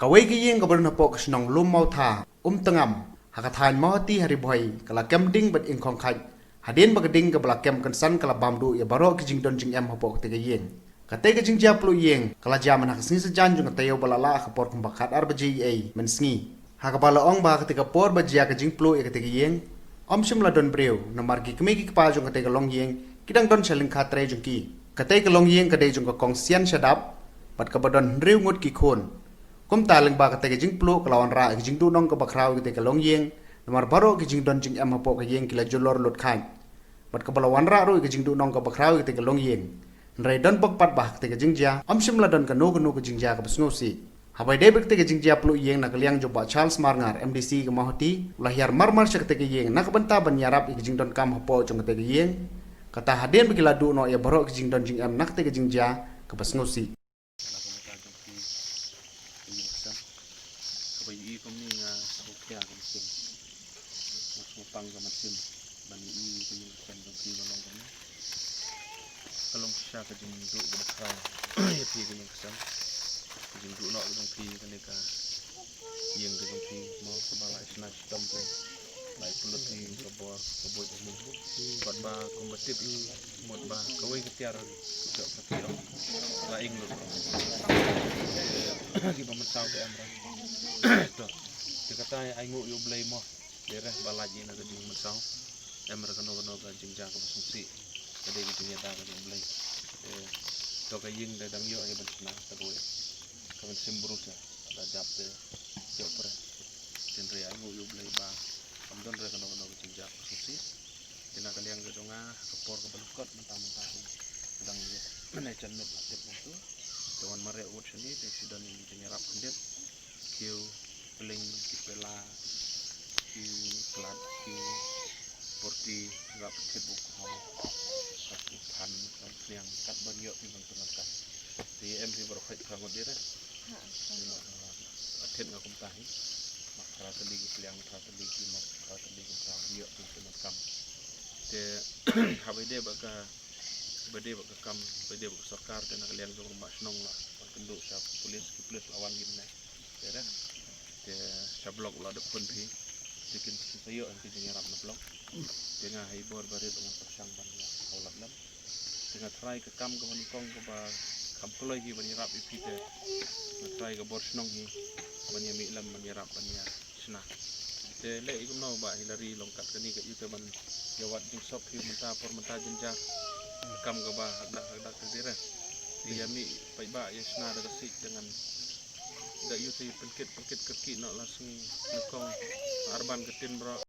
Kawai kiyeng kabarna pok Shnong Lummawtha Umtngam hakathan mahati hari Bhoi kala kem ding bat ing khong khaj hadin bagading ka bala kem kansan kala bamdu ya baro kijing don jing em hapok te yeng kate ka Jingpluh yeng kala jaman hak sni sejan jung tayo bala la khapor kum bakat ar baji ai men sngi hakabala ong ba ketika por bajia ka Jingpluh ya kate yeng shim la don breu na margi kemi ki pa jung kate ka Longïing kidang don shaling khatre jung ki kate ka Longïing kade jung ka kong sian shadap bat ka badon reu ngut ki khon kum taling ba kate ka Jingpluh kalawan ra ki jing du nong ka bakrau kate ka Longïing namar baro ki jing don jing em hapok ka yeng kila Julor lot khan bat ka bala wan ra ru ki jing du nong ka bakrau kate ka Longïing nrai don bok pat bah kate ka jingja shim la don ka no ka jingja ka besngosi habai debek kate ka Jingpluh yeng nak liang joba Charles Marngar MDC ka mahoti lahiar marmar syak kate ka yeng nak benta ban yarap ki jing don kam hapok jong kate ka yeng kata hadin bagi ladu no ya baro ki jing don jing em nak kate ka jingja ka besngosi Bhoi kami sokya kan sim masuk pang sama sim bani kami kan kami balong kami kalau sya ka jing du berkau ya pi kami kesam jing du no dong pi kan ka yang ke dong pi mau bala isna sistem tu lai pulut ni ka bor mu buat ba kompetip mod ba kawai ketiar jok pakiro laing lu di pemensau ke amra tuh dikata ai ngu yo blai mo dereh balaji na gadi mensau amra kano ka jingja ka susi kade gitu nyata ka blai to ka ying da dang yo ai bensna ta boy ka ben simbrut ya da jap de yo pre sindri ai ngu yo blai ba amdon re kano ka jingja ka susi dina kaliang ga donga ka por ka belkot mentah-mentah dang yo mana channel tip itu tuan mare ut sini de sudah ni nyerap kendit kiu peling kipela kiu plat kiu porti gap kit buk ho satu tan yang kat ban yo pi bang kan di mc berkhait bangun dia atin ngakum tahi makra teli peling makra teli makra teli makra yo pi kan de habai de baka bade bak kam bade bak sarkar dan kalian jong rumah Shnong lah kenduk siap polis lawan gimna ya de sablok la de pun pi dikin sayo anti nyerap na blok dengan hibor barit dengan persang ban ya aulat lam dengan try ke kam ke kong ke ba kam koloi hi ban nyerap ipi de try ke bor Shnong hi ban yami lam ban nyerap ban ya sna de le igum no ba hilari longkat kani ke ite ban jawat jing sop hi menta jenja kam ke bah dak kedira yami pai ba ya sna da sik dengan da yuti penkit keki nak langsung nekong arban ketin bro